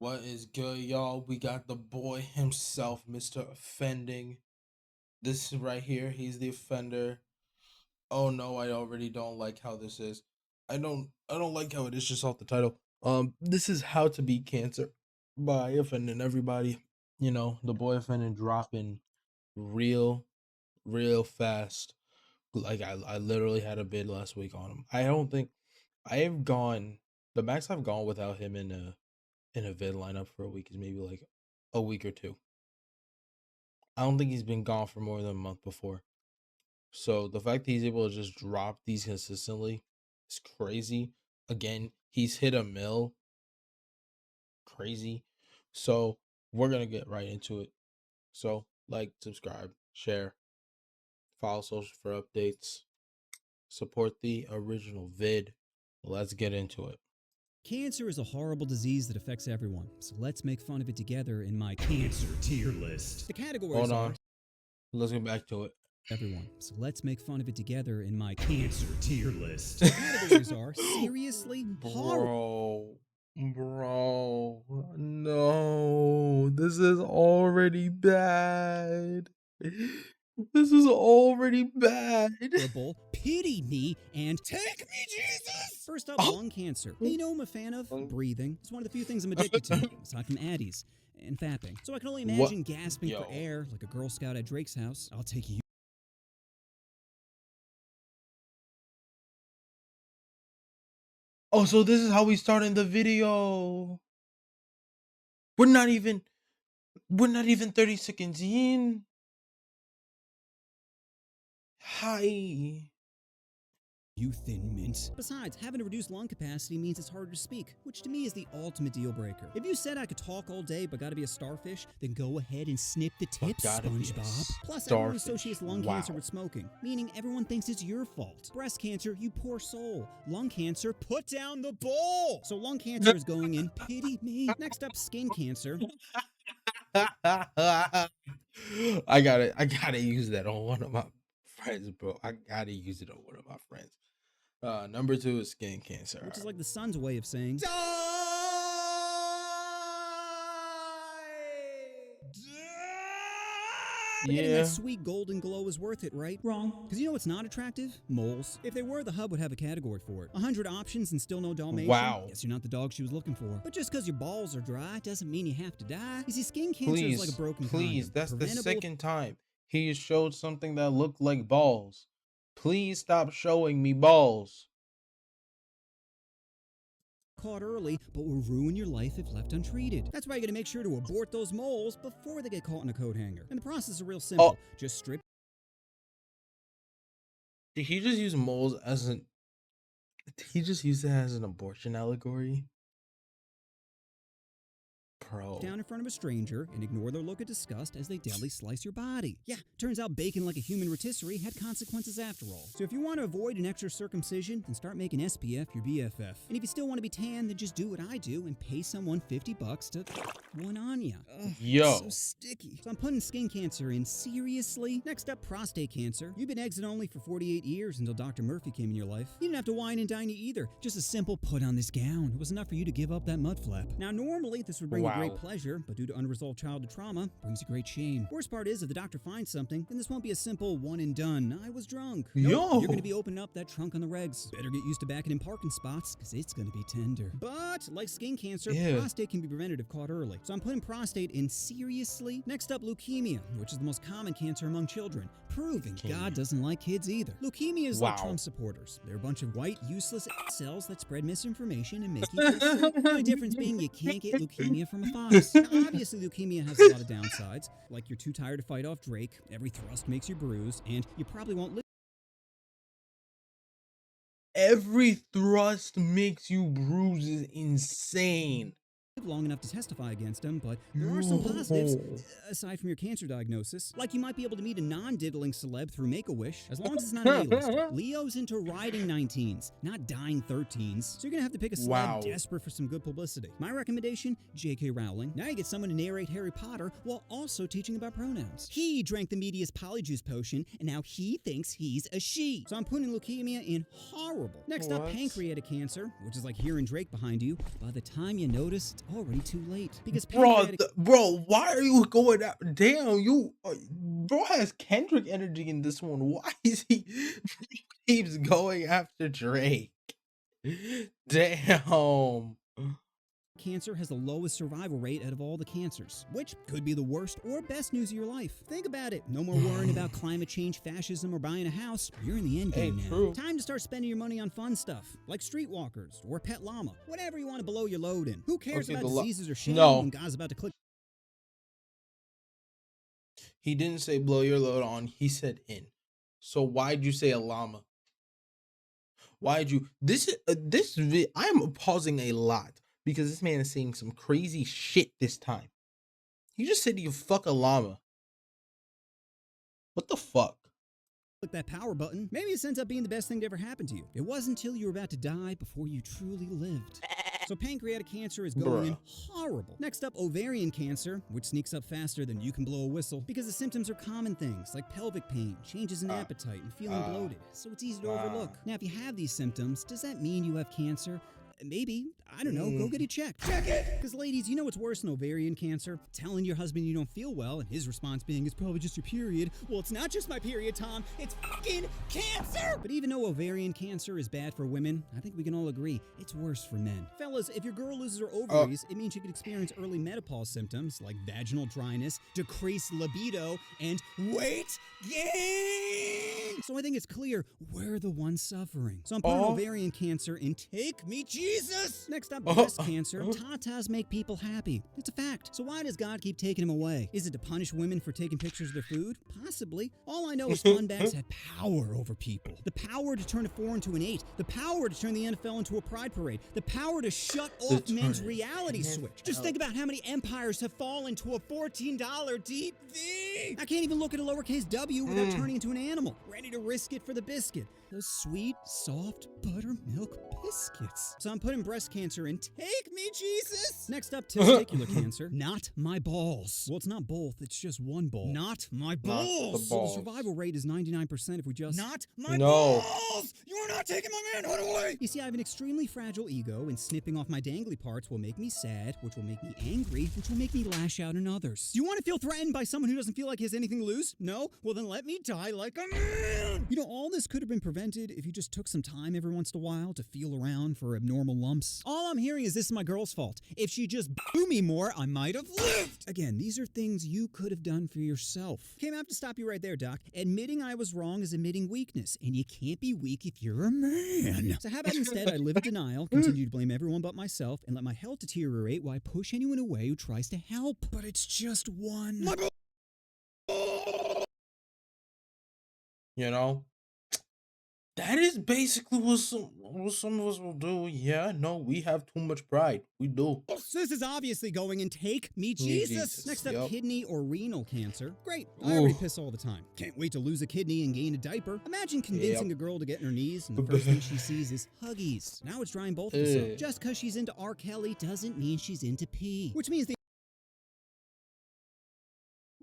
What is good, y'all? We got the boy himself, Mr. Offending. This right here, he's the offender. Oh no, I already don't like how this is. I don't like how it is just off the title. This is How to Beat Cancer by Offending Everybody. You know, the boy offending dropping real fast. Like I literally had a bid last week on him. I don't think I have gone the max I've gone without him in a vid lineup for a week is maybe like a week or two. I don't think he's been gone for more than a month before. So the fact that he's able to just drop these consistently is crazy. Again, he's hit a mill. Crazy. So we're gonna get right into it. So like, subscribe, share, follow social for updates, support the original vid. Let's get into it. Cancer is a horrible disease that affects everyone, so let's make fun of it together in my cancer tier list. The categories Hold on. are Let's get back to it. everyone, so let's make fun of it together in my cancer tier list. The categories are seriously horrible. Bro, no, this is already bad. This is already bad. Horrible, pity me, and take me, Jesus! First up, lung cancer. Hey, you know I'm a fan of? Breathing. It's one of the few things I'm addicted to, aside from Addies and fapping. So I can only imagine gasping for air like a Girl Scout at Drake's house. I'll take you. Oh, so this is how we start in the video. We're not even 30 seconds in. Hi. You thin mint. Besides, having a reduced lung capacity means it's harder to speak, which to me is the ultimate deal breaker. If you said I could talk all day but gotta be a starfish, then go ahead and snip the tips, SpongeBob. Plus, everyone associates lung cancer with smoking, meaning everyone thinks it's your fault. Breast cancer, you poor soul. Lung cancer, put down the bowl! So lung cancer is going in, pity me. Next up, skin cancer. I gotta use that on one of my friends, bro. I gotta use it on one of my friends. Number 2 is skin cancer, which is like the sun's way of saying die! But getting that sweet golden glow is worth it, right? Wrong. Because you know what's not attractive? Moles. If they were, the hub would have a category for it. 100 options and still no Dalmatian? Wow. Guess you're not the dog she was looking for. But just because your balls are dry doesn't mean you have to die. You see, skin cancer is like a broken condom. That's the second time he showed something that looked like balls. Please stop showing me balls. Caught early, but will ruin your life if left untreated. That's why you gotta make sure to abort those moles before they get caught in a coat hanger. And the process is real simple. Just strip. Did he just use moles as an... Did he just use it as an abortion allegory? Pro. Down in front of a stranger and ignore their look of disgust as they deadly slice your body. Yeah, turns out bacon like a human rotisserie had consequences after all. So if you want to avoid an extra circumcision, then start making SPF your BFF. And if you still want to be tan, then just do what I do and pay someone $50 to one on ya. Yo. So sticky. So I'm putting skin cancer in. Seriously? Next up, prostate cancer. You've been exit only for 48 years until Dr. Murphy came in your life. You didn't have to wine and dine you either. Just a simple put on this gown. It was enough for you to give up that mud flap. Now normally this would bring you great pleasure, but due to unresolved childhood trauma, brings you great shame. Worst part is, if the doctor finds something, then this won't be a simple one and done. I was drunk. Nope, you're gonna be opening up that trunk on the regs. Better get used to backing in parking spots, because it's gonna be tender. But, like skin cancer, prostate can be prevented if caught early. So I'm putting prostate in. Seriously? Next up, leukemia, which is the most common cancer among children. Proving God doesn't like kids either. Leukemia is like Trump supporters. They're a bunch of white, useless cells that spread misinformation and make you feel sick. The only difference being you can't get leukemia from a fox. Now, obviously, leukemia has a lot of downsides, like you're too tired to fight off Drake, every thrust makes you bruise, and you probably won't live. Every thrust makes you bruise is insane. Long enough to testify against him, but there are some positives, aside from your cancer diagnosis. Like you might be able to meet a non-diddling celeb through Make-A-Wish, as long as it's not an A-lister. Leo's into riding 19s, not dying 13s, so you're gonna have to pick a celeb desperate for some good publicity. My recommendation, J.K. Rowling. Now you get someone to narrate Harry Potter while also teaching about pronouns. He drank the media's polyjuice potion, and now he thinks he's a she. So I'm putting leukemia in horrible. Next up, pancreatic cancer, which is like hearing Drake behind you. By the time you noticed, already too late. Because Bro, pancreatic bro, why are you going out? Damn, bro has Kendrick energy in this one. Why is he keeps going after Drake? Damn. cancer has the lowest survival rate out of all the cancers, which could be the worst or best news of your life. Think about it. No more worrying about climate change, fascism, or buying a house. You're in the end Hey, game now. true. Time to start spending your money on fun stuff, like streetwalkers or pet llama, whatever you want to blow your load in. Who cares Okay, about diseases or shame no, when God's about to click? he didn't say blow your load on. He said in. So why'd you say a llama? Why'd you? I am pausing a lot because this man is saying some crazy shit this time. He just said you fuck a llama. What the fuck? Click that power button. Maybe this ends up being the best thing to ever happen to you. It wasn't until you were about to die before you truly lived. So pancreatic cancer is going in horrible. Next up, ovarian cancer, which sneaks up faster than you can blow a whistle because the symptoms are common things like pelvic pain, changes in appetite, and feeling bloated, so it's easy to overlook. Now, if you have these symptoms, does that mean you have cancer? Maybe. I don't know. Go get it checked. Check it! Because ladies, you know what's worse than ovarian cancer? Telling your husband you don't feel well and his response being, it's probably just your period. Well, it's not just my period, Tom. It's fucking cancer! But even though ovarian cancer is bad for women, I think we can all agree it's worse for men. Fellas, if your girl loses her ovaries, it means she could experience early menopause symptoms like vaginal dryness, decreased libido, and weight gain! So I think it's clear we're the ones suffering. So I'm putting ovarian cancer in Take Me Jesus! Next up, breast cancer. Tatas make people happy. It's a fact. So why does God keep taking them away? Is it to punish women for taking pictures of their food? Possibly. All I know is fun bags had power over people. The power to turn a 4 into an 8. The power to turn the NFL into a pride parade. The power to shut off men's reality switch. Just think about how many empires have fallen to a $14 deep V. I can't even look at a lowercase w without turning into an animal, ready to risk it for the biscuit. Those sweet, soft buttermilk biscuits. So I'm putting breast cancer in Take Me Jesus! Next up, testicular cancer. Not my balls. Well, it's not both, it's just one ball. Not my balls! So the survival rate is 99% if we just... Not my balls! You are not taking my manhood away! You see, I have an extremely fragile ego, and snipping off my dangly parts will make me sad, which will make me angry, which will make me lash out on others. Do you want to feel threatened by someone who doesn't feel like he has anything to lose? No? Well, then let me die like a man! You know, all this could have been prevented if you just took some time every once in a while to feel around for abnormal lumps. All I'm hearing is this is my girl's fault. If she just blew me more, I might have lived. Again, these are things you could have done for yourself. Okay, I have to stop you right there, Doc. Admitting I was wrong is admitting weakness, and you can't be weak if you're a man. So how about instead I live in denial, continue to blame everyone but myself, and let my health deteriorate while I push anyone away who tries to help? But it's just one. You know? That is basically what some of us will do. Yeah, no, we have too much pride. We do. So this is obviously going in Take Me Jesus. Next up, kidney or renal cancer. Great, I already piss all the time. Can't wait to lose a kidney and gain a diaper. Imagine convincing a girl to get on her knees and the first thing she sees is Huggies. Now it's drying both of us up. Just because she's into R. Kelly doesn't mean she's into pee. Which means the...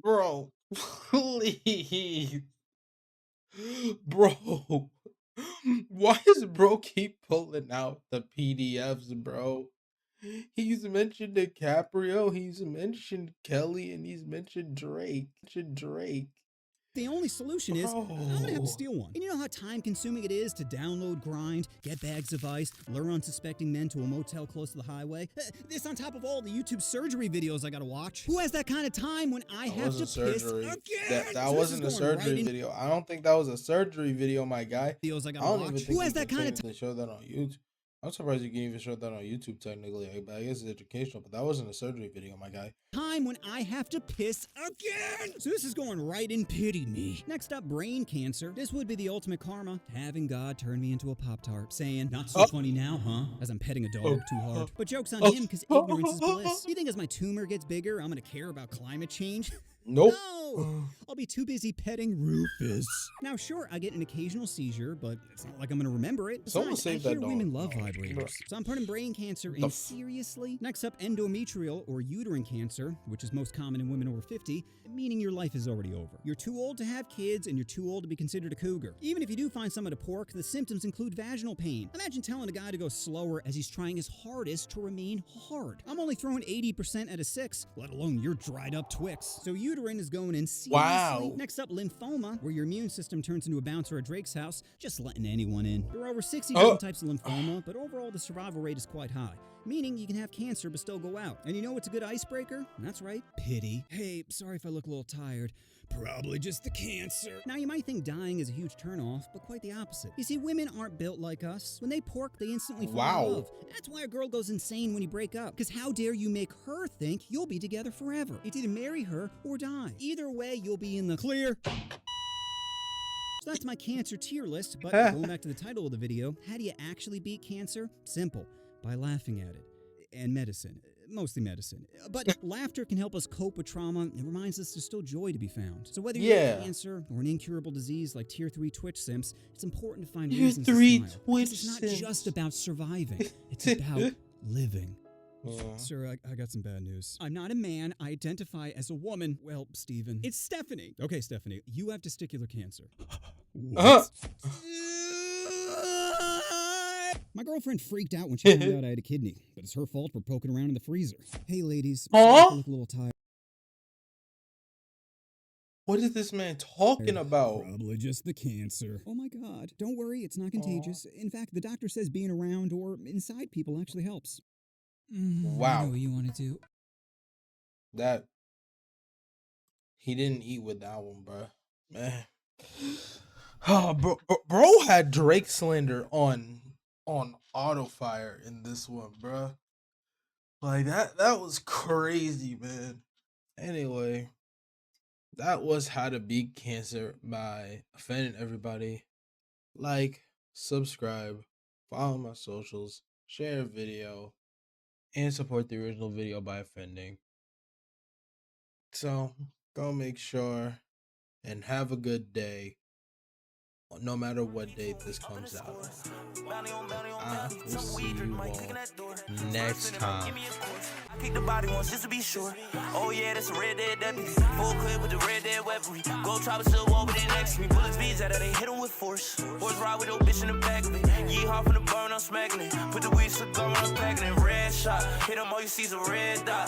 Bro, please. Bro. Why does bro keep pulling out the PDFs, bro? He's mentioned DiCaprio, he's mentioned Kelly, and he's mentioned Drake. The only solution is, I'm gonna have to steal one. And you know how time-consuming it is to download, grind, get bags of ice, lure unsuspecting men to a motel close to the highway? This on top of all the YouTube surgery videos I gotta watch. Who has that kind of time when I have to piss again? That wasn't a surgery video. I don't think that was a surgery video, my guy. Videos I gotta watch. Who has that kind of time? Show that on YouTube. I'm surprised you can even show that on YouTube technically, but I guess it's educational, but that wasn't a surgery video, my guy. Time when I have to piss again! So this is going right in pity me. Next up, brain cancer. This would be the ultimate karma. Having God turn me into a Pop-Tart, saying, not so funny now, huh? As I'm petting a dog too hard. But joke's on him, because ignorance is bliss. You think as my tumor gets bigger, I'm gonna care about climate change? Nope. No! I'll be too busy petting Rufus. Now, sure, I get an occasional seizure, but it's not like I'm gonna remember it. Someone Besides, I save that hear dog. women love Oh, vibrators. bro. So I'm putting brain cancer The in seriously. Next up, endometrial or uterine cancer, which is most common in women over 50, meaning your life is already over. You're too old to have kids, and you're too old to be considered a cougar. Even if you do find someone to pork, the symptoms include vaginal pain. Imagine telling a guy to go slower as he's trying his hardest to remain hard. I'm only throwing 80% at a 6, let alone your dried up Twix. So uterine is going in seriously. Wow. Next up, lymphoma, where your immune system turns into a bouncer at Drake's house, just letting anyone in. There are over 60 different types of lymphoma, but overall the survival rate is quite high, meaning you can have cancer but still go out. And you know what's a good icebreaker? That's right, pity. Hey, sorry if I look a little tired. Probably just the cancer. Now, you might think dying is a huge turnoff, but quite the opposite. You see, women aren't built like us. When they pork, they instantly fall in love. That's why a girl goes insane when you break up. Because how dare you make her think you'll be together forever? It's either marry her or die. Either way, you'll be in the clear. So that's my cancer tier list, but going back to the title of the video, how do you actually beat cancer? Simple, by laughing at it. And medicine. Mostly medicine. But laughter can help us cope with trauma and reminds us there's still joy to be found. So whether you have cancer or an incurable disease like Tier 3 Twitch simps, it's important to find reasons to smile. It's not just about surviving. It's about living. Sir, I got some bad news. I'm not a man. I identify as a woman. Well, Steven. It's Stephanie. Okay, Stephanie. You have testicular cancer. What? My girlfriend freaked out when she found out I had a kidney, but it's her fault for poking around in the freezer. Hey, ladies. Sorry if I look a little tired. What is this man talking about? Probably just the cancer. Oh my God. Don't worry, it's not contagious. In fact, the doctor says being around or inside people actually helps. Wow. I know what you want to do. That he didn't eat with that one, bro. Man. Oh, bro had Drake slander on auto fire in this one, bro. Like that was crazy, man. Anyway, that was How to Beat Cancer by Offending Everybody. Like, subscribe, follow my socials, share a video, and support the original video by offending. So go make sure and have a good day, no matter what date this comes out. I will see you all next time. I kick the body once just to be sure. Oh yeah, that's a red dead deputy. Full clip with the red dead weaponry. Go chopper still over there next to me. Bullets beats out of they hit him with force. Horse ride with no bitch in the back of it. Yeehaw from the burn, I'm smacking it. Put the weed cigar on, I'm packing it. Red shot. Hit him, all you see is a red dot.